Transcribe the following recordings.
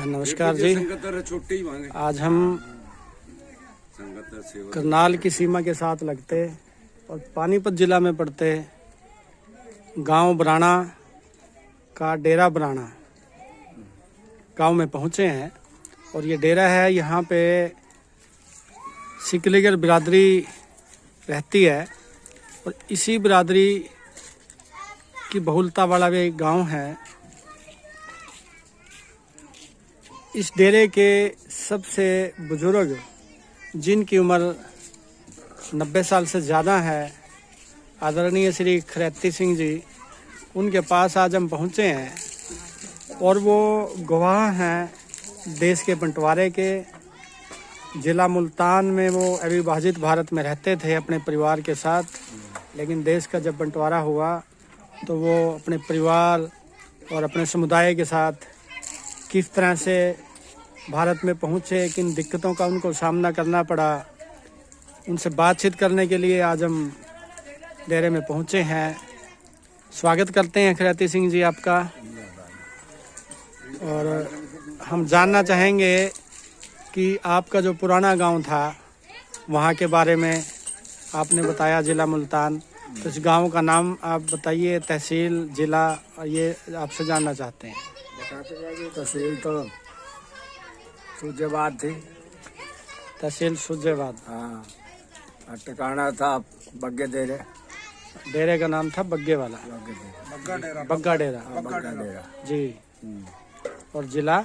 नमस्कार जी। आज हम करनाल की सीमा के साथ लगते और पानीपत जिला में पड़ते गांव बराना का डेरा बराना गांव में पहुंचे हैं। और ये डेरा है, यहाँ पे सिकलीगर बिरादरी रहती है और इसी बिरादरी की बहुलता वाला भी गांव है। इस डेरे के सबसे बुजुर्ग जिनकी उम्र 90 साल से ज़्यादा है, आदरणीय श्री खरैती सिंह जी, उनके पास आज हम पहुँचे हैं और वो गवाह हैं देश के बंटवारे के। ज़िला मुल्तान में वो अविभाजित भारत में रहते थे अपने परिवार के साथ, लेकिन देश का जब बंटवारा हुआ तो वो अपने परिवार और अपने समुदाय के साथ किस तरह से भारत में पहुँचे, किन दिक्कतों का उनको सामना करना पड़ा, उनसे बातचीत करने के लिए आज हम डेरे में पहुँचे हैं। स्वागत करते हैं खरैती सिंह जी आपका। और हम जानना चाहेंगे कि आपका जो पुराना गांव था वहाँ के बारे में आपने बताया, ज़िला मुल्तान, तो इस गांव का नाम आप बताइए, तहसील, ज़िला, ये आपसे जानना चाहते हैं। तहसील तो सूजेबाद थी। तहसील सूजेबाद। हाँ, और ठिकाना था बग्गे डेरे। डेरे का नाम था बग्गे वाला, बग्गा डेरा। बग्गा डेरा जी। और ज़िला?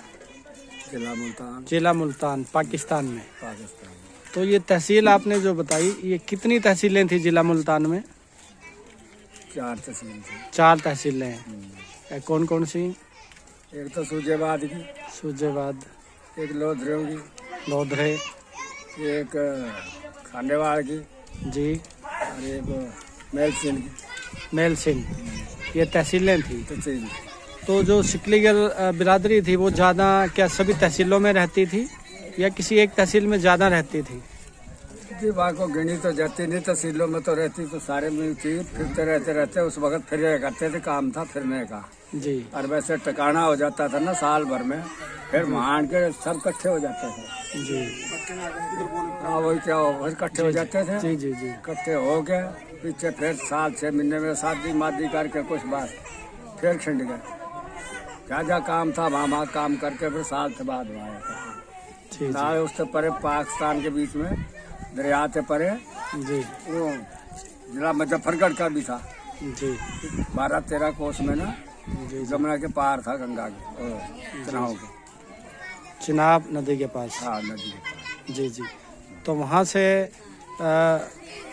जिला मुल्तान, पाकिस्तान में। पाकिस्तान। तो ये तहसील आपने जो बताई, ये कितनी तहसीलें थी ज़िला मुल्तान में? 4 तहसील थी। 4 तहसीलें हैं। कौन कौन सी? एक तो सूजेबाद की, सूजेबाद, एक लोधरे की, लोधरे, एक खांडेवाड़ की जी, और एक मेलसिन की। मेलसिन, ये तहसीलें थी। तहसील। तो जो सिकलीगर बिरादरी थी वो ज़्यादा क्या सभी तहसीलों में रहती थी या किसी एक तहसील में ज़्यादा रहती थी? जी, वहाँ को गिनी तो जाती नहीं, तहसीलों में तो रहती तो सारे में थी। फिरते रहते उस वक्त फिर करते थे, काम था फिरने का जी। और वैसे टिकाना हो जाता था ना साल भर में, फिर वहाँ के सब इकट्ठे हो जाते थे जी। हाँ, वही क्या हो, इकट्ठे हो जाते थे। जी जी जी। इकट्ठे हो के पीछे फिर 7-6 महीने में शादी मादी करके कुछ बात फिर खिंड गए। क्या काम था वहाँ काम करके फिर साल से बाद आया था। ना उससे परे पाकिस्तान के बीच में दरिया से परे जी, वो जिला मुजफ्फरगढ़ का भी था जी। 12-13 कोस में ना, जमुना के पार था, गंगा के चुनाव के, चिनाब नदी के पास। हाँ, नदी के पास। जी जी। तो वहाँ से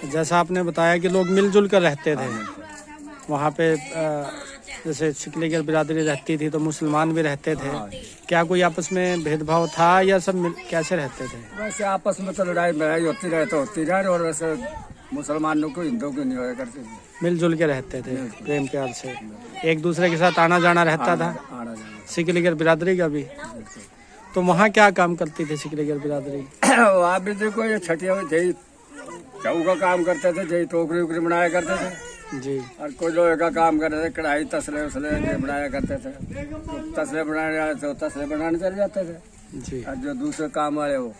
जैसा आपने बताया कि लोग मिलजुल कर रहते थे वहाँ पे। जैसे सिकलीगर बिरादरी रहती थी तो मुसलमान भी रहते थे। क्या कोई आपस में भेदभाव था या सब कैसे रहते थे? वैसे आपस में तो लड़ाई होती रहे और वैसे मुसलमानों को हिंदुओं को नहीं होया करते थे। मिलजुल के रहते थे, प्रेम प्यार से एक दूसरे के साथ आना जाना रहता था। सिकलीगर बिरादरी का भी। तो वहाँ क्या काम करती थी सिकलीगर बिरादरी? वहाँ भी देखो ये छठिया में जय चाऊ का काम करते थे, जय टोकरी उकरी बनाया करते थे जी। और कोई लोहे का काम करते थे, कढ़ाई तसले उसले बनाया करते थे। तसले बनाने तो तसले बनाने चले जाते थे जी। और जो दूसरे काम वाले वो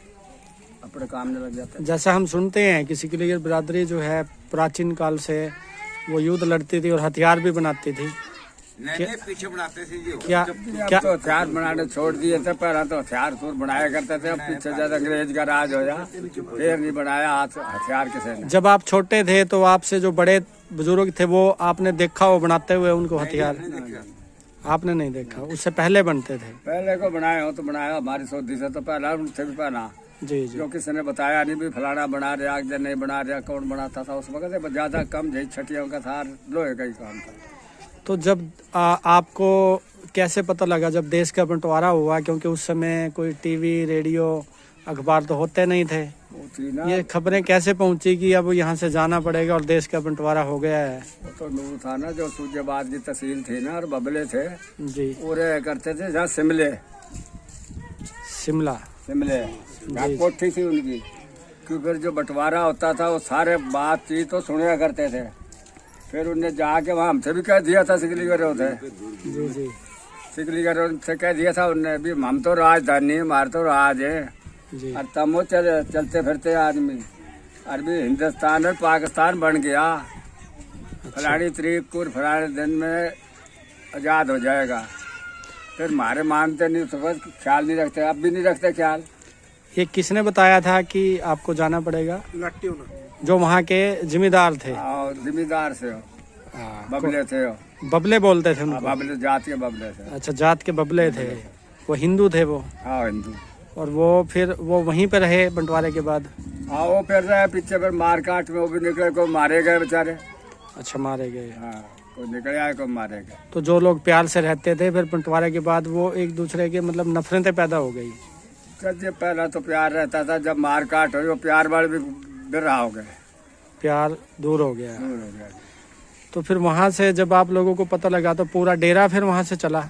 अपने काम में लग जाते थे। जैसा हम सुनते हैं कि सिकलीगर बिरादरी जो है प्राचीन काल से वो युद्ध लड़ती थी और हथियार भी बनाती थी। पीछे बनाते थे जी। क्या तो हथियार बनाने छोड़ दिए थे, पहले तो हथियार बनाया करते थे। अब पीछे जब अंग्रेज का राज हो जा फिर नहीं बनाया हथियार किसी ने। जब आप छोटे थे तो आपसे जो बड़े बुजुर्ग थे वो आपने देखा वो बनाते हुए उनको हथियार? आपने नहीं देखा, उससे पहले बनते थे? पहले को बनाए हो तो बनाया हमारी सोधी से तो पहला उनसे भी पहना जी जी। जो किसी ने बताया नहीं भी फलाना बना रहा नहीं बना रहा, कौन बनाता था उस वक्त। ज्यादा कम छठियों का था, लोहे का ही काम था। तो जब आपको कैसे पता लगा जब देश का बंटवारा हुआ? क्योंकि उस समय कोई टीवी, रेडियो, अखबार तो होते नहीं थे। ये खबरें कैसे पहुंची कि अब यहाँ से जाना पड़ेगा और देश का बंटवारा हो गया है? वो तो नूर था ना, जो सूजेबाद की तहसील थी ना और बबले थे जी, पूरे करते थे। जहाँ शिमले कोठी थी उनकी, कि फिर जो बंटवारा होता था वो सारे बातचीत तो सुना करते थे। फिर उन्हें जाके वहाँ हमसे भी कह दिया था सिकलीगर होते जी जी। सिकलीगढ़ से कह दिया था उनने भी हम तो राजधानी हमारे तो राज है जी और तब वो चलते फिरते आदमी अरबी हिंदुस्तान और पाकिस्तान बन गया फलानी तरीक को फलाने दिन में आज़ाद हो जाएगा। फिर हमारे मानते नहीं तो बस ख्याल नहीं रखते, अब भी नहीं रखते ख्याल। ये किसने बताया था कि आपको जाना पड़ेगा? जो वहाँ के जिम्मेदार थे? जिम्मेदार से हो, हाँ, बबले थे हो, बबले बोलते थे उनको? बबले जात के बबले थे। अच्छा, जात के बबले थे। वो हिंदू थे वो? हाँ हिंदू। और वो फिर वो वहीं पे रहे बंटवारे के बाद? हाँ वो फिर रहे पीछे, फिर मार काट में वो भी निकले, को मारे गए बेचारे। अच्छा, मारे गए। हाँ कोई निकल आए को मारे गए। तो जो लोग प्यार से रहते थे फिर बंटवारे के बाद वो एक दूसरे के मतलब नफरतें पैदा हो गई? जब पहला तो प्यार रहता था, जब मार काट हुई वो प्यार वाले भी बिरहा हो गए, प्यार दूर हो गया। दूर हो गया। तो फिर वहाँ से जब आप लोगों को पता लगा तो पूरा डेरा फिर वहाँ से चला?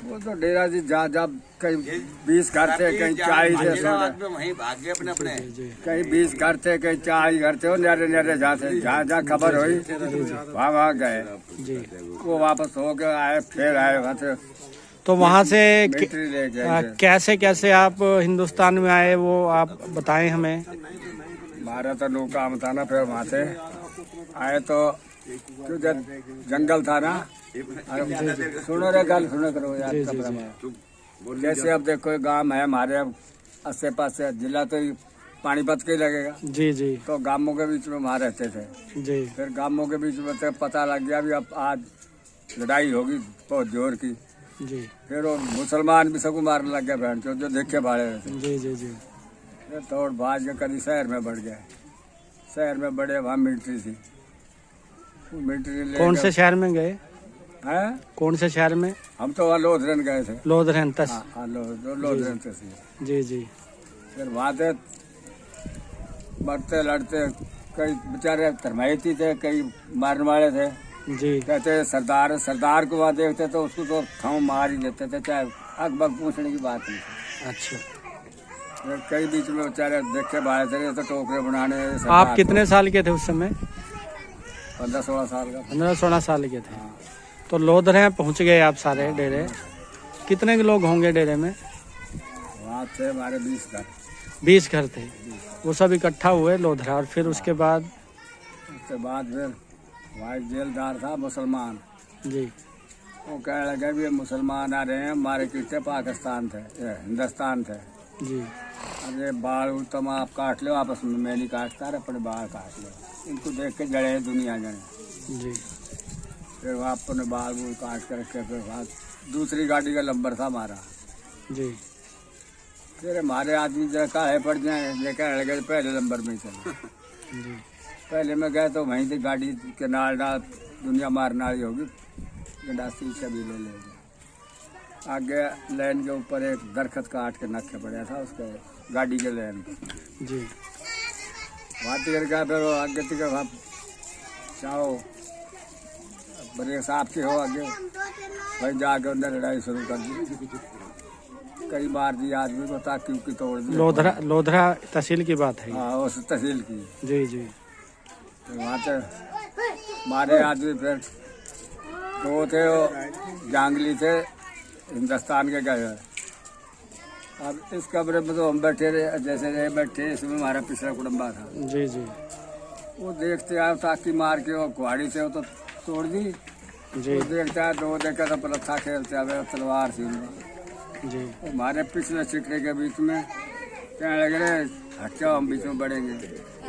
वो तो डेरा जी जब कहीं 20 घर थे, कहीं 40 थे, वहीं भाग गए अपने अपने। जी कहीं 20 घर थे, कहीं 40 घर थे। वो न्यारे न्यारे जहाँ खबर हुई वहाँ गए। जी। वो वापस हो गए, आए फिर आए वहाँ से। तो वहाँ से मिलिट्री ले गए थे। कैसे कैसे आप हिंदुस्तान में आए वो आप बताएं हमें। हमारा तो नो काम था ना, फिर वहाँ से आए तो क्यों जंगल था ना। सुनो रे गल सुनो करो यार। जी, जी, जैसे अब देखो गांव है हमारे, अब आसे पास जिला तो पानीपत के ही लगेगा। जी जी तो गांवों के बीच में वहाँ रहते थे। जी। फिर गांवों के बीच में तो पता लग गया भी अब आज लड़ाई होगी बहुत जोर की। जी फिर वो मुसलमान भी सबको मारने लग गए बहन जो देखे भाड़े थे। जी जी जी। फिर दौड़ भाज के कभी शहर में बढ़ गए। शहर में बड़े, वहाँ मिलिट्री थी। मिलिट्री ले कौन से शहर में गए? हैं? कौन से शहर में? हम तो वहाँ लोधरन गए थे। लोधरन तस? हाँ लोधरन तहसील। जी जी। फिर वहाँ से मरते लड़ते, कई बेचारे धर्मायती थे, कई मारने वाले थे। जी। कहते सरदार को वहाँ देखते तो उसको तो खाओ मार ही देते थे, चाहे अग बग पूछने की बात नहीं थी। अच्छा। फिर कई बीच में बेचारे देखे बाहर थे तो टोकरे बनाने। आप कितने साल के थे उस समय? 15-16 साल का। 15-16 साल के थे। तो लोधरे पहुंच गए आप सारे डेरे? कितने के लोग होंगे डेरे में? वहाँ थे हमारे 20 घर। 20 घर थे। वो सब इकट्ठा हुए लोधरा, और फिर उसके बाद? उसके बाद फिर वहाँ एक जेलदार था मुसलमान। जी। वो कहने लगे भी मुसलमान आ रहे हैं, हमारे कितने पाकिस्तान थे, हिंदुस्तान थे। जी। अरे बाल तुम आप काट लो आपस में, मैं नहीं काटता, अपने बाल काट लो। इनको देख के जड़े दुनिया जड़े। जी। फिर वहाँ अपने बाल बूल काट कर रखे। फिर वहाँ दूसरी गाड़ी का नंबर था हमारा। जी। फिर हमारे आदमी जगह है पड़ जाए, लेकर लगे पहले नंबर में चले। जी। पहले में गए तो वहीं से गाड़ी के नाल दुनिया मारने वाली होगी, गंडासी सभी ले लेंगे। आगे लाइन के ऊपर एक दरख्त काट के नखे पड़ा था उसके गाड़ी के लाइन पर। जी। वहाँ तिकर गया, फिर आगे तिकर वहाँ चाहो बड़े साहब के हो आगे भाई जाके अंदर लड़ाई शुरू कर दी। कई बार दी आदमी को ताकि उसकी तोड़ दी। लोधरा तहसील की बात है? हाँ उस तहसील की। जी जी। तो वहाँ से मारे आदमी फिर दो थे, वो जांगली थे, हिंदुस्तान के गए। अब इस कमरे में तो हम बैठे रहे, जैसे रहे बैठे, इसमें हमारा पिछला कुटुम्बा था। जी जी। वो देखते आए ताकि मार के वो कुहाड़ी से वो तो तोड़ दी। जी। वो देखता है दो देखा तो पलत्था खेलते हुए तलवार थी उनका। जी। हमारे पिछले चिटरे के बीच में कहने लगे रहे हट जाओ, हम बीच में बढ़ेंगे।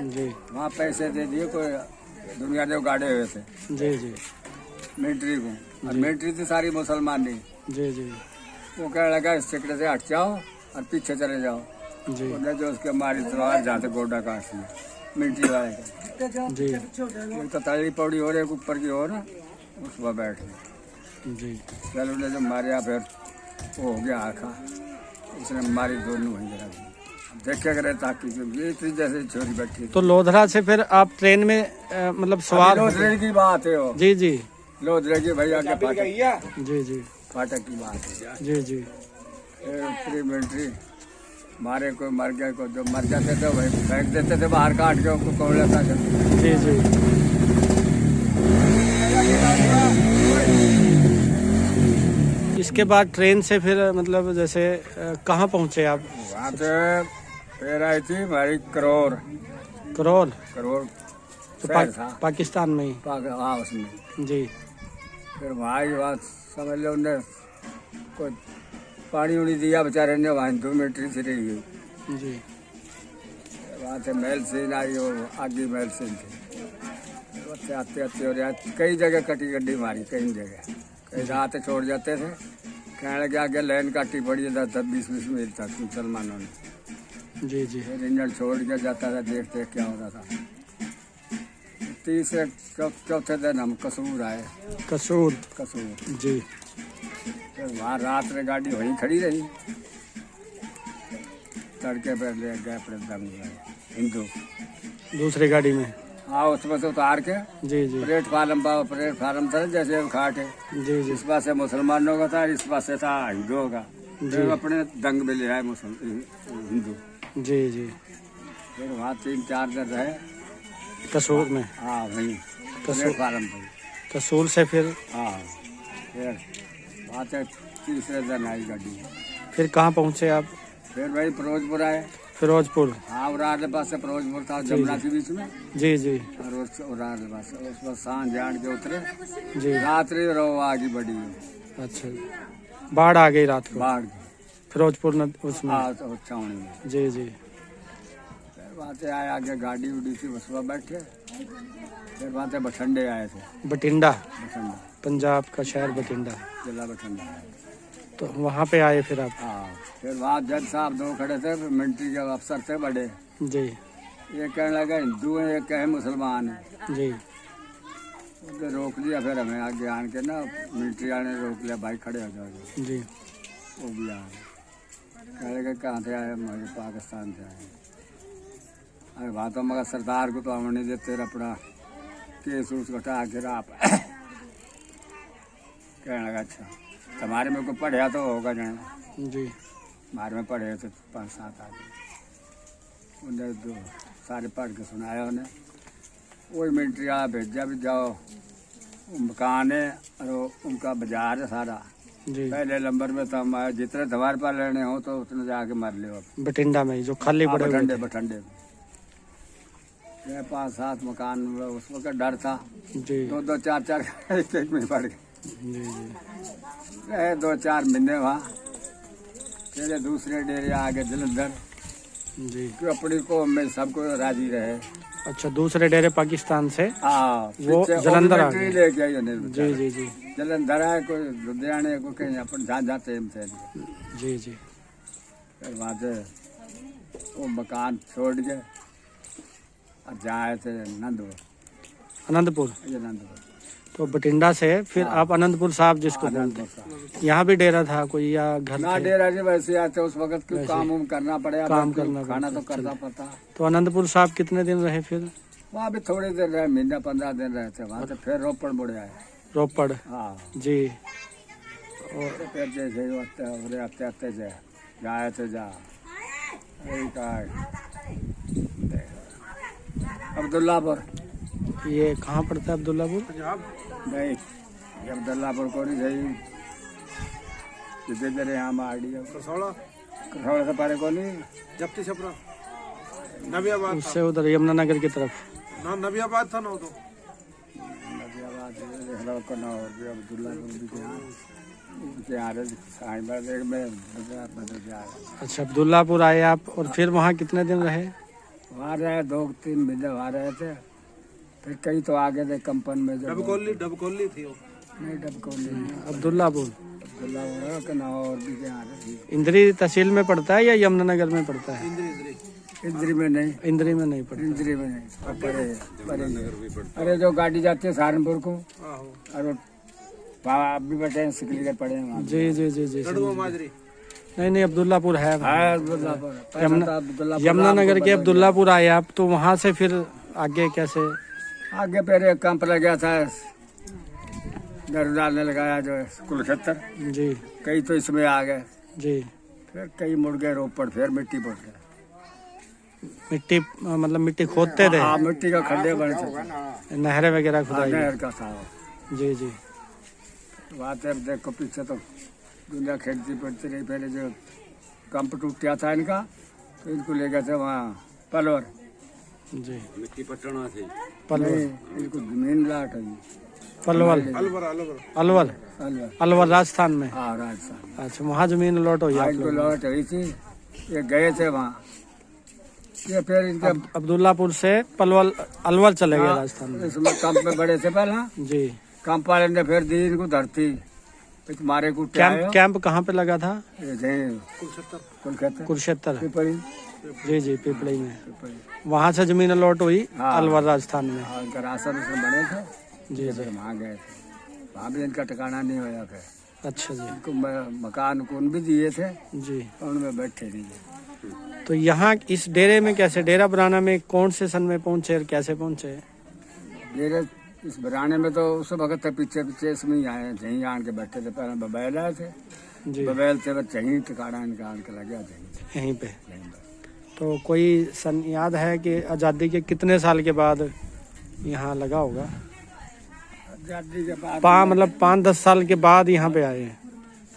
जी। वहाँ पैसे दे दिए, कोई दुनिया के गाड़े हुए थे जी जी। मिलिट्री को, और मिलिट्री थी सारी मुसलमान नहीं। जी जी। वो कहने लगा इस चिकड़े से हट जाओ और पीछे चले जाओ। जी। उन्हें जो उसके मारी तलवार जाते गोडा काट लिया मिलिट्री वाले का। जी। एक तो तली पौड़ी हो रही, एक ऊपर की हो ना, उस पर बैठ गए। जी। चल उन्हें जब मारे फिर वो हो गया आखा, उसने मारी दोनों वहीं जरा देखे करे ताकि ये इतनी जैसे छोरी बैठी। तो लोधरा से फिर आप ट्रेन में मतलब सवार? लोधरे की बात है वो। जी जी। लोधरे की भैया के फाटक। जी जी। फाटक की बात है। जी जी। प्री मिलिट्री मारे, कोई मर गया, कोई जो मर जाते थे वही फेंक देते थे बाहर काट के, उसको कोड़े था। जी जी। इसके बाद ट्रेन से फिर मतलब जैसे कहाँ पहुँचे आप? वहाँ से फिर आई थी हमारी करोर करोल? करोर तो शहर था पाकिस्तान में ही? हाँ उसमें। जी। फिर वहाँ ही बात समझ लो उन्हें कोई पानी उनी दिया बेचारे ने, वहाँ 2 मिनट से रह गई। जी। वहाँ से महल सिंह आई, वो आगे महल सिंह थे। बच्चे आते आते और यहाँ कई जगह कटी गड्डी मारी, कई जगह कई रात छोड़ जाते थे। कहने लगे आगे लाइन काटी पड़ी है 10-20 मील तक मुसलमानों ने। जी जी। फिर इंजन छोड़ के जाता था, देखते क्या होता था। तीसरे चौथे दिन हम कसूर आए। कसूर? कसूर जी। फिर वहाँ रात में गाड़ी वहीं खड़ी रही। तड़के पर ले गए अपने दम हिंदू दूसरी गाड़ी में? हाँ, उसमें से उतार के। जी जी। प्लेटफार्म था जैसे खाट है। जी जी। इस पास से मुसलमानों का था, इस पास से था हिंदुओं का। जी। फिर अपने दंग में ले आए हिंदू। जी जी। फिर वहाँ 3-4 दिन रहे कसूर में? हाँ वहीं प्लेटफार्म पर। कसूर से फिर? हाँ, फिर वहाँ से तीसरे दिन आई गाड़ी। फिर कहाँ पहुँचे आप? फिर वही फिरोजपुर आए। फिरोजपुर? हाँ, उरार के पास से फिरोजपुर था, जमुना के बीच में। जी जी। और उरार के पास उस पर सांझ जान के उतरे। जी। रात्रि रहो आगे बढ़ी। अच्छा, बाढ़ आ गई रात को? बाढ़ की। फिरोजपुर उसमें? हाँ, तो छावनी में। जी जी। फिर वहाँ से आए आगे गाड़ी उड़ी थी, उस पर बैठे। फिर वहाँ से बठंडे आए थे। बठिंडा? बठंडा पंजाब का शहर बठिंडा। जिला बठंडा। तो वहाँ पे आए फिर आप? हाँ, फिर वहाँ जज साहब 2 खड़े थे, मिलिट्री के अफसर थे बड़े। जी। एक कहने लगा हिंदू है, एक कहे मुसलमान है। जी। उन्होंने रोक लिया। फिर हमें आगे आन के ना मिलिट्री वाले ने रोक लिया, भाई खड़े हो जाओ। जी। वो भी आ गए। कह लगे कहाँ से आए? हमारे पाकिस्तान से आए। अरे वहाँ तो मगर सरदार को तो हम नहीं देते, अपना केस उस घटा के आप। कहने लगा अच्छा तुम्हारे में को पढ़ा तो होगा जाना। जी। हमारे में पढ़े तो 5-7 आदमी। उन्हें 2 सारे पढ़ के सुनाया उन्हें। वही मिलिट्री वाला भेजा भी जाओ, मकान है और उनका बाजार है सारा। जी। पहले नंबर में तो हम आए, जितने तुम्हारे पास लेने हो तो उतने जाके मर ले। बठिंडा में जो खाली पड़े हुए थे? बठंडे में 5-7 मकान। उस वक्त डर था। जी। 2-2, 4-4 एक में पड़ गए। जी जी। रहे 2-4 महीने वहाँ। फिर दूसरे डेरे आगे जलंधर। जी। कि अपनी को में सबको राजी रहे। अच्छा, दूसरे डेरे पाकिस्तान से? हाँ, वो जलंधर आ गए? लेके आई उन्हें। जी जी जी। जलंधर आए, कोई लुधियाने को कहीं अपन जहाँ जाते हैं थे। जी जी। फिर वहाँ से वो मकान छोड़ के और जाए थे नंदपुर। अनंतपुर? ये नंदपुर। तो बठिंडा से फिर आप अनंतपुर साहब जिसको बोलते हैं, यहाँ भी डेरा था कोई या घर ना? थे? डेरा जी वैसे आते उस वक्त क्यों काम उम करना पड़ेगा, काम करना खाना पड़ता, तो करना पड़ता। तो अनंतपुर साहब कितने दिन रहे फिर? वहाँ भी थोड़ी देर रहे, महीना 15 दिन रहे थे। वहाँ से फिर रोपड़ मुड़े आए। रोपड़? हाँ जी। और फिर जैसे आते आते जाए थे जा अब्दुल्लापुर। ये कहाँ पड़ता है अब्दुल्लापुर? नहीं, ये अब्दुल्लापुर को नहीं सही, जितने देर यहाँ मार्डी कसौड़ा से पारे को नहीं, जप्ती छपरा नबियाबाद उससे उधर यमुनानगर की तरफ। ना नबियाबाद था ना वो तो नबियाबाद का ना। और भी अब्दुल्लापुर भी यहाँ अच्छा, अब्दुल्लापुर आए आप और फिर वहाँ कितने दिन रहे? वहाँ रहे 2-3 महीने वहाँ रहे थे। फिर कई तो आगे थे कंपन में। डबकोली थी वो। नहीं, डबकोली अब्दुल्लापुर? अब्दुल्लापुर का ना। और भी यहाँ रहे। इंद्री तहसील में पड़ता है या यमुनानगर में पड़ता है? इंद्री में नहीं। इंद्री में नहीं पड़ता? इंद्री में नहीं, परे। अरे जो गाड़ी जाती है सहारनपुर को, और वहाँ भी बैठे हैं, सिकली के पड़े हैं वहाँ। जी जी जी जी। नहीं नहीं, अब्दुल्लापुर है। यमुनानगर के अब्दुल्लापुर आए आप, तो वहाँ से फिर आगे कैसे? आगे फिर एक कैंप लग गया था, दरदार ने लगाया जो है कुलक्षेत्र। जी। कई तो इसमें आ गए। जी। फिर कई मुड़ गए रोपड़। फिर मिट्टी पड़ गए। मिट्टी मतलब मिट्टी खोदते थे? हाँ, मिट्टी का खड्डे बने थे, नहरें वगैरह खुदाई? नहर का था। जी जी। वहाँ से देखो पीछे तो दुनिया खेलती पड़ती रही। पहले जो कंप टूट गया था इनका, तो इनको ले गए थे वहाँ पलवर। जी मिट्टी पटना थी। पलवल इनको जमीन लाट है। पलवल अलवर अलवर अलवर अलवर, अलवर राजस्थान में। हाँ राजस्थान। अच्छा, वहाँ जमीन लौट हुई आप इनको लोग। लौट हुई थी, ये गए थे वहाँ। ये फिर इनके अब्दुल्लापुर से पलवल अलवर चले गए हाँ, राजस्थान में। इसमें कंप में बड़े थे पहला। जी कंप वाले ने फिर दी इनको धरती, फिर मारे कुटे आए। कैंप कहाँ पे लगा था? कुलक्षेत्र कुरुक्षेत्र। पिपली। जी जी, पिपली में। पिपली। वहाँ से जमीन लौट हुई हाँ। अलवर राजस्थान में। हाँ, इनका राशन उसमें बने थे। जी फिर जी, वहाँ गए थे, वहाँ भी इनका ठिकाना नहीं होया। फिर अच्छा जी। इनको मकान कौन भी दिए थे, जी, उनमें बैठे नहीं। तो यहाँ इस डेरे में कैसे, डेरा बराना में कौन से सन में पहुँचे और कैसे पहुँचे? मेरे इस बराने में तो उस वक्त पीछे पीछे इसमें ही आए, यहीं आन के बैठे थे। पहले बबैल आए थे, जी, बबैल से बस यहीं ठिकाना इनका आन के लगे थे। यहीं पे। तो कोई सन याद है कि आज़ादी के कितने साल के बाद यहाँ लगा होगा? आजादी के बाद मतलब 5-10 साल के बाद यहाँ पे आए हैं।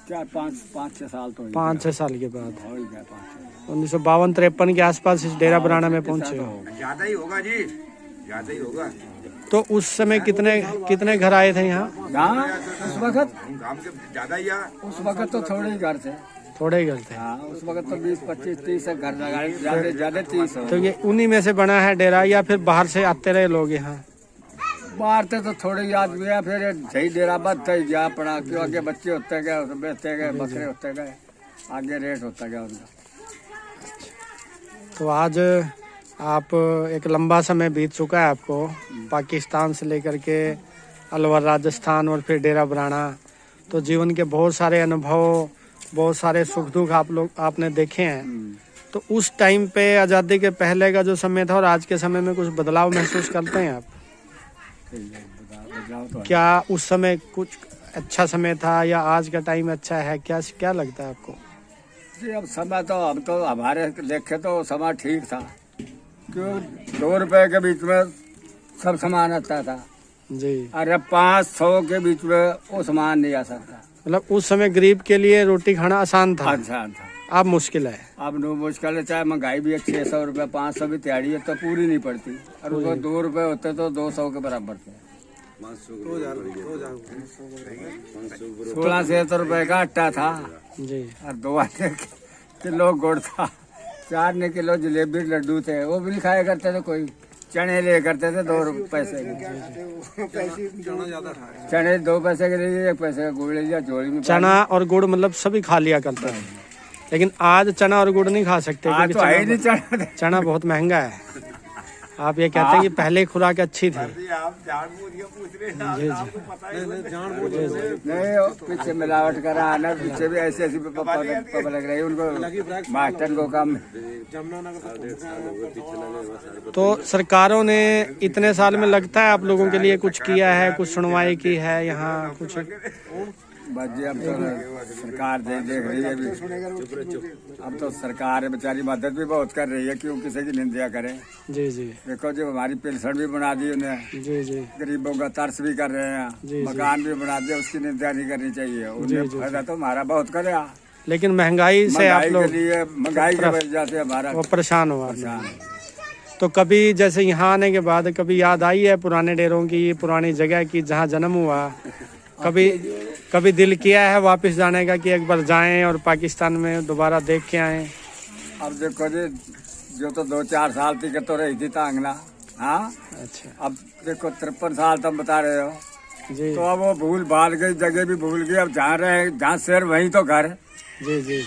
क्या 5-6 साल तो 5-6 साल के बाद हो ही गए। 5-6 1952-53 के आसपास इस डेरा बराना में पहुँचे हो। ज्यादा ही होगा जी, ज्यादा ही होगा। तो उस समय कितने घर आए थे यहाँ? हाँ, उस वक्त काम के ज्यादा ही है। उस वक्त तो थोड़े ही घर थे। थोड़े ही घर थे। हाँ, उस वक्त तो 20-25-30 घर लगाए, ज्यादा 30 हो। तो ये उन्हीं में से बना है डेरा या फिर बाहर से आते रहे लोग यहाँ? बाहर थे तो थोड़े ही आदमी है, फिर सही डेरा बंद था गया पड़ा। क्यों आगे बच्चे होते गए, बेचते गए, बकरे होते गए, आगे रेट होता गया उनका। तो आज आप एक लंबा समय बीत चुका है आपको, पाकिस्तान से लेकर के अलवर राजस्थान और फिर डेरा बराना। तो जीवन के बहुत सारे अनुभव, बहुत सारे सुख दुख आपने देखे हैं। तो उस टाइम पे आज़ादी के पहले का जो समय था और आज के समय में कुछ बदलाव महसूस करते हैं आप? बदलाव तो है। क्या उस समय कुछ अच्छा समय था या आज का टाइम अच्छा है? क्या लगता है आपको? जी, अब समय तो हम तो हमारे देखे तो समय ठीक था। क्यों 2 रुपए के बीच में सब सामान आता था। जी, अरे 500 के बीच में वो सामान नहीं आ सकता। मतलब उस समय गरीब के लिए रोटी खाना आसान था, अच्छा था। अब मुश्किल है। अब नो मुश्किल है, चाहे महंगाई भी 600 रुपये 500 भी तैयारी है तो पूरी नहीं पड़ती। और वो 2 रुपए होते तो 200 के बराबर थे। 1600 रुपए का आटा था जी, और 2 किलो गुड़ था, 4 किलो जलेबी लड्डू थे, वो भी नहीं खाया करते थे। कोई चने ले करते थे 2 पैसे के, चने 2 पैसे के लिए 1 पैसे का गुड़ ले लिया झोली में। चना और गुड़ मतलब सभी खा लिया करते हैं, लेकिन आज चना और गुड़ नहीं खा सकते आज तो है ही नहीं चना। चना बहुत महंगा है। आप ये कहते हैं कि पहले खुराक अच्छी थी? जी जी, नहीं, पीछे मिलावट करा आना, पीछे भी ऐसी ऐसी लग रही है उनको, मास्टर को काम। तो सरकारों ने इतने साल में लगता है आप लोगों के लिए कुछ किया है, कुछ सुनवाई की है यहाँ कुछ? बस जी, अब तो सरकार देख रही है अभी। अब तो सरकार बेचारी मदद भी बहुत कर रही है, क्यों किसी की निंदा करे। जी जी, देखो जो हमारी पेंशन भी बना दी उन्हें, जी जी, गरीबों का तर्स भी कर रहे जी, हैं, मकान भी बना दिया, उसकी निंदा नहीं करनी चाहिए। उन्हें फायदा तो हमारा बहुत करेगा, लेकिन महंगाई से आप लोग महंगाई की वजह से हमारा वो परेशान हुआ। परेशान है। तो कभी जैसे यहाँ आने के बाद कभी याद आई है पुराने डेरों की, पुरानी जगह की जहाँ जन्म हुआ? कभी दिल किया है वापस जाने का कि एक बार जाएं और पाकिस्तान में दोबारा देख के आएं? अब देखो जी, जो तो 2-4 साल तक तो रही थी तांगना। हाँ, अच्छा अब देखो 53 साल तुम बता रहे हो, जी, तो अब वो भूल भाल गई, जगह भी भूल गई। अब जहाँ रहे, जहाँ शहर वहीं तो घर। जी जी,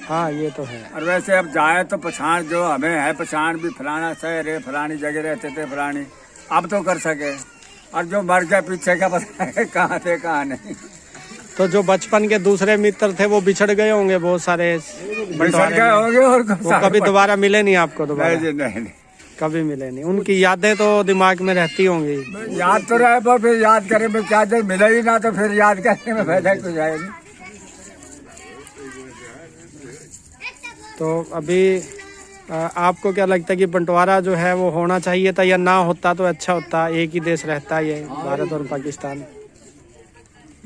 हाँ ये तो है। और वैसे अब जाए तो पहचान जो हमें है, पहचान भी फलाना शहर है, फलानी जगह रहते थे फलानी, अब तो कर सके। और जो मर गया पीछे का पता है कहाँ थे कहाँ नहीं। तो जो बचपन के दूसरे मित्र थे वो बिछड़ गए होंगे बहुत सारे, बिछड़ गए होंगे। और वो कभी दोबारा मिले नहीं आपको? दोबारा नहीं, नहीं, कभी मिले नहीं। उनकी यादें तो दिमाग में रहती होंगी। याद तो रहे पर फिर याद करे में क्या, जब मिले ही ना तो फिर याद करने में फायदा कुछ है नहीं। तो अभी आपको क्या लगता है कि बंटवारा जो है वो होना चाहिए था या ना होता तो अच्छा होता? एक ही देश रहता ये भारत और पाकिस्तान।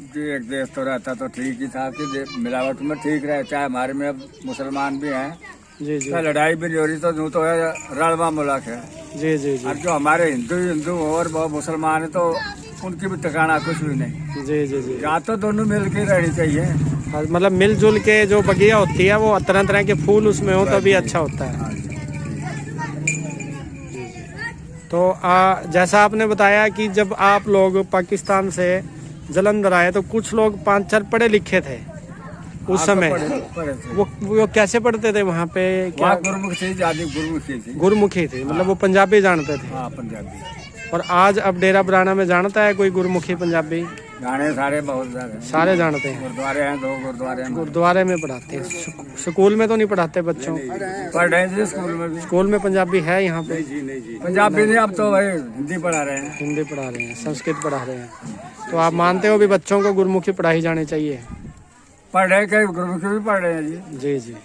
जी एक देश तो रहता तो ठीक ही था कि मिलावट में ठीक रहे, चाहे हमारे में अब मुसलमान भी हैं, जी जी चाहे लड़ाई भी नहीं हो रही तो यूं तो है रणवा मुल्क है। जी जी जी और जो हमारे हिंदू और वो मुसलमान है तो उनकी भी ठिकाना कुछ भी नहीं। जी जी जी या तो दोनों मिल के रहनी चाहिए। मतलब मिलजुल के जो बगिया होती है वो तरह तरह के फूल उसमें हो तभी अच्छा होता है। हाँ जी। तो जैसा आपने बताया कि जब आप लोग पाकिस्तान से जलंधर आए तो कुछ लोग 5-4 पढ़े लिखे थे उस समय। पढ़े थे। वो कैसे पढ़ते थे वहाँ पे? क्या वहाँ गुरुमुखी थी, ज्यादा गुरुमुखी थी। गुरुमुखी थी, मतलब वो पंजाबी जानते थे। हाँ पंजाबी। और आज अब डेरा बराना में जानता है कोई गुरुमुखी पंजाबी? गाने सारे बहुत सारे सारे जानते हैं। गुरुद्वारे हैं, 2 गुरुद्वारे हैं। गुरुद्वारे में पढ़ाते हैं, स्कूल में तो नहीं पढ़ाते बच्चों? पढ़ रहे थे स्कूल में भी। स्कूल में पंजाबी है यहाँ पे? जी नहीं जी। पंजाबी नहीं, अब तो भाई हिंदी पढ़ा रहे हैं। हिंदी पढ़ा रहे हैं, संस्कृत पढ़ा रहे हैं। तो आप मानते हो भी बच्चों को गुरुमुखी पढ़ाई जानी चाहिए? पढ़ रहे, कई गुरुमुखी भी पढ़ रहे हैं जी। जी जी।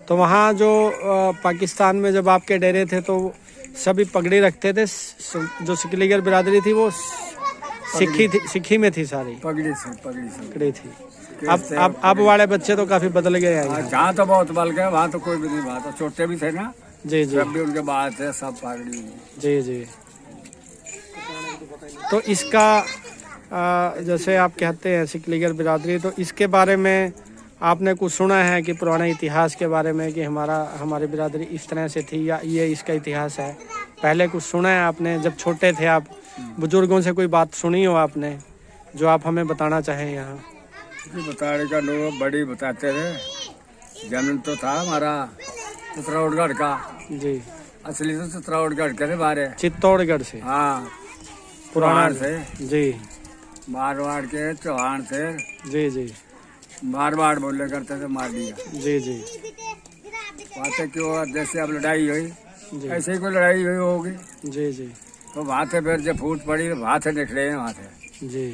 तो वहाँ जो पाकिस्तान में जब आपके डेरे थे तो सभी पगड़ी रखते थे? जो सिकलीगर बिरादरी थी वो सिक्खी में थी सारी? पगड़ी से पगड़ी थी। अब वाले बच्चे तो काफी बदल गए हैं। जहाँ तो बहुत बल गए, वहाँ तो कोई भी नहीं। वहाँ तो छोटे भी थे ना, जी जी जब भी उनके बाद थे सब पगड़ी। जी जी। तो इसका जैसे आप कहते हैं सिकलीगर बिरादरी, तो इसके बारे में आपने कुछ सुना है कि पुराने इतिहास के बारे में कि हमारी बिरादरी इस तरह से थी या ये इसका इतिहास है? पहले कुछ सुना है आपने जब छोटे थे आप? बुजुर्गों से कोई बात सुनी हो आपने जो आप हमें बताना चाहें यहाँ? बताने का लोग बड़ी बताते थे। जन्म तो था हमारा चित्तौड़गढ़ का। जी। असली तो चित्तौड़गढ़ के थे बारे। चित्तौड़गढ़ से? हाँ पुराना से। जी। मारवाड़ के चौहान से। जी जी। मारवाड़ बोले करते थे, मार दिया। जी जी। बातें क्यों, जैसे अब लड़ाई हुई जी ऐसे ही कोई लड़ाई हुई होगी जी जी तो वहाँ से फिर जब फूट पड़ी तो वहाँ से निकले हैं। वहाँ से जी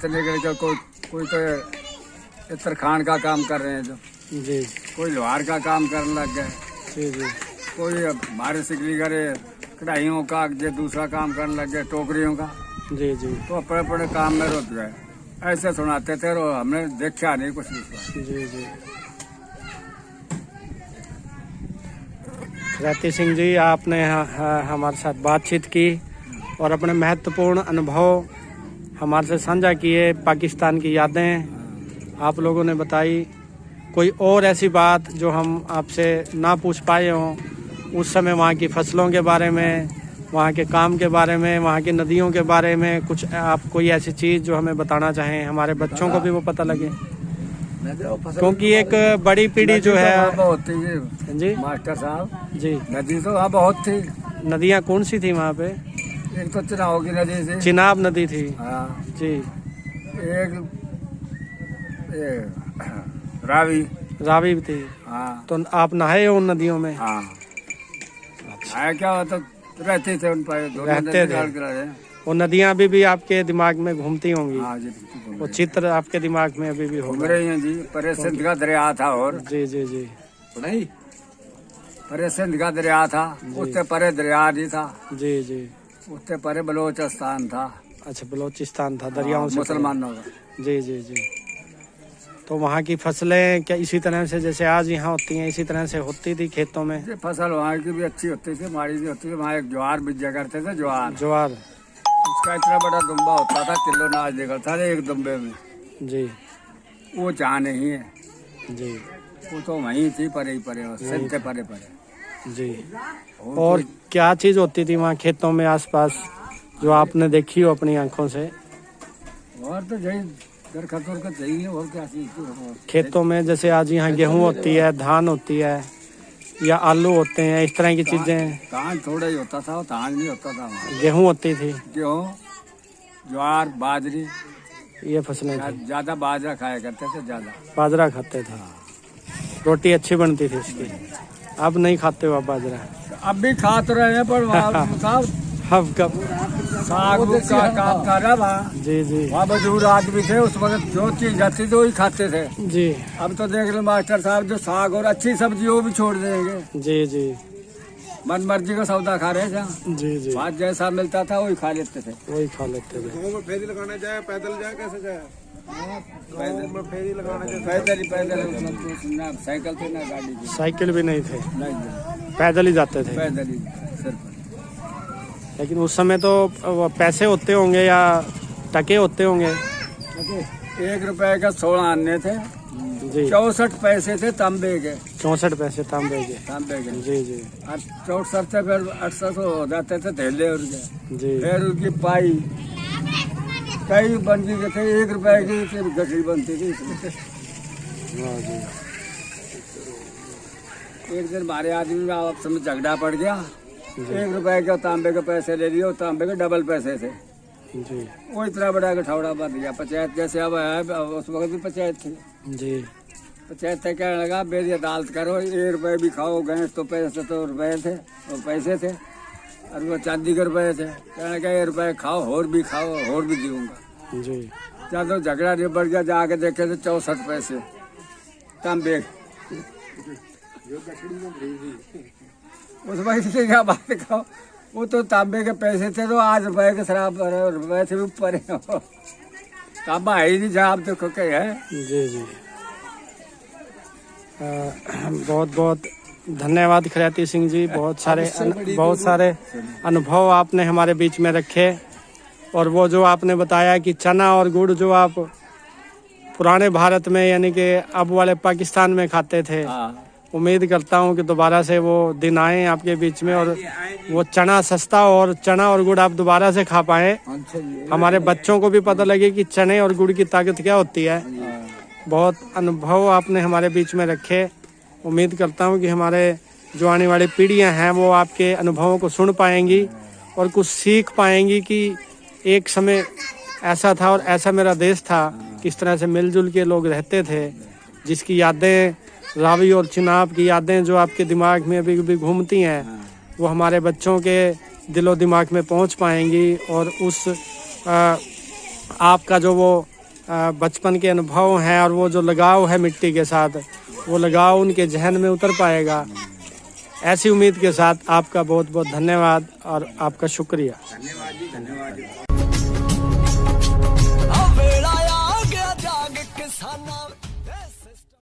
निकल के कोई तो इत्रखान का काम कर रहे हैं, जो जी कोई लोहार का काम करने लग गए, जी जी कोई हमारे सिकली करे कढ़ाइयों का, जो दूसरा काम करने लग गए टोकरियों का। जी जी तो अपने अपने काम में रुक गए। ऐसे सुनाते थे और हमने देखा नहीं कुछ भी। जी जी। रैती सिंह जी, आपने हमारे साथ बातचीत की और अपने महत्वपूर्ण अनुभव हमारे से साझा किए। पाकिस्तान की यादें आप लोगों ने बताई। कोई और ऐसी बात जो हम आपसे ना पूछ पाए हों, उस समय वहाँ की फसलों के बारे में, वहाँ के काम के बारे में, वहाँ की नदियों के बारे में, कुछ आप कोई ऐसी चीज़ जो हमें बताना चाहें, हमारे बच्चों को भी वो पता लगे? क्योंकि एक बड़ी पीढ़ी जो है बहुत थी जी मास्टर साहब जी। नदी तो वहाँ बहुत थी। नदियाँ कौन सी थी वहाँ पे? एक तो चिनाव की नदी थी। चिनाब नदी थी। हाँ जी। एक रावी रावी थी। हाँ। तो आप नहाए हो उन नदियों में? हाँ नहाया क्या होता, रहते थे उन पर, रहते थे। वो नदियाँ अभी भी आपके दिमाग में घूमती होंगी? हाँ जी, वो चित्र आपके दिमाग में अभी भी घूम होगा? रही हैं जी। परे सिंध का दरिया था और जी जी जी। नहीं, परे सिंध का दरिया था, उससे परे दरिया नहीं था। जी जी। उससे परे बलोचिस्तान था। अच्छा, बलोचिस्तान था दरियाओं से? मुसलमानों का। जी जी जी। तो वहाँ की फसलें क्या इसी तरह से जैसे आज यहाँ होती हैं इसी तरह से होती थी खेतों में? ये फसल वहाँ की भी अच्छी होती थी, हमारी भी होती थी। वहाँ एक ज्वार बीजा करते थे, ज्वार। ज्वार? उसका इतना बड़ा दुम्बा होता था, किलो नाज निकलता था एक दुम्बे में। जी। वो जहाँ नहीं है जी। वो तो वहीं थी, परे ही परे, सिंध से परे परे। जी। और क्या चीज़ होती थी वहाँ खेतों में आसपास जो आपने देखी हो अपनी आंखों से? और तो यही दरखतों का चाहिए, और क्या चीज़ थी खेतों में? जैसे आज यहाँ गेहूँ होती है, धान होती है या आलू होते हैं, इस तरह की चीजें? धान थोड़ा ही होता था, धान नहीं होता था वहाँ। गेहूँ होती थी? गेहूँ, ज्वार, बाजरी, ये फसलें थी। ज्यादा बाजरा खाया करते थे, ज्यादा बाजरा खाते थे। रोटी अच्छी बनती थी इसकी। अब नहीं खाते हो आप बाजरा? अब भी खा तो रहे हैं, पर वहाँ अब कब साग का काम था ना वहाँ। जी जी। वहाँ मजदूर आदमी थे, उस वक्त जो चीज आती थी वही खाते थे। जी। अब तो देख लो मास्टर साहब, जो साग और अच्छी सब्जी वो भी छोड़ देंगे। जी जी। मन मर्जी का सौदा खा रहे थे। जी जी, बात जैसा मिलता था वही खा लेते थे। वही खा लेते थे। गाँव में फेरी लगाने जाए, पैदल जाए, कैसे जाए? गाँव में फेरी लगाने जाए, पैदल ना साइकिल थे ना गाड़ी थी। साइकिल भी नहीं थे, नहीं, पैदल ही जाते थे। पैदल ही सिर्फ। लेकिन उस समय तो वो पैसे होते होंगे या टके होते होंगे। 1 रुपए का 16 आने थे। जी, 64 पैसे थे तांबे के। 64 पैसे तांबे के। तांबे के जी जी और 64 से फिर 800 हो जाते थे थैले और के। जी, फिर उनकी पाई कई बनती थे। 1 रुपए की सिर्फ गठरी बनती थी इसमें। वाह जी। एक दिन हमारे आदमी का आपस में झगड़ा पड़ गया। 1 रुपए के तांबे के पैसे ले लिए और तांबे के डबल पैसे थे। जी वो इतना बड़ा गठौड़ा बन गया। पंचायत जैसे अब है, उस वक्त भी पंचायत थी। जी, पंचायत तय कहने लगा मेरी अदालत करो, 1 रुपए भी खाओ। गैस तो पैसे तो रुपए थे, वो पैसे थे और वो चांदी के रुपए थे। कहने लगा 1 रुपए खाओ, और भी खाओ, और भी दूंगा। जी, जब तो झगड़ा निबड़ गया, जाके देखे थे 64 पैसे तांबे। उस वक्त की क्या बात खाओ, वो तो तांबे के पैसे थे तो आज रुपए के शराब रुपए से भी ऊपर है। तांबा है ही नहीं जहाँ आप देखो क्या है। जी जी। बहुत बहुत धन्यवाद खरैती सिंह जी। बहुत सारे अनुभव आपने हमारे बीच में रखे। और वो जो आपने बताया कि चना और गुड़ जो आप पुराने भारत में यानी कि अब वाले पाकिस्तान में खाते थे, उम्मीद करता हूँ कि दोबारा से वो दिन आए आपके बीच में और वो चना सस्ता और चना और गुड़ आप दोबारा से खा पाए। हमारे बच्चों को भी पता लगे कि चने और गुड़ की ताकत क्या होती है। बहुत अनुभव आपने हमारे बीच में रखे। उम्मीद करता हूँ कि हमारे जो आने वाली पीढ़ियाँ हैं वो आपके अनुभवों को सुन पाएंगी और कुछ सीख पाएंगी कि एक समय ऐसा था और ऐसा मेरा देश था, किस तरह से मिलजुल के लोग रहते थे, जिसकी यादें रावी और चिनाब की यादें जो आपके दिमाग में अभी भी घूमती हैं, वो हमारे बच्चों के दिलो दिमाग में पहुंच पाएंगी और उस आपका जो वो बचपन के अनुभव हैं और वो जो लगाव है मिट्टी के साथ, वो लगाव उनके जहन में उतर पाएगा। ऐसी उम्मीद के साथ आपका बहुत बहुत धन्यवाद और आपका शुक्रिया। धन्यवाद जी, धन्यवाद जी।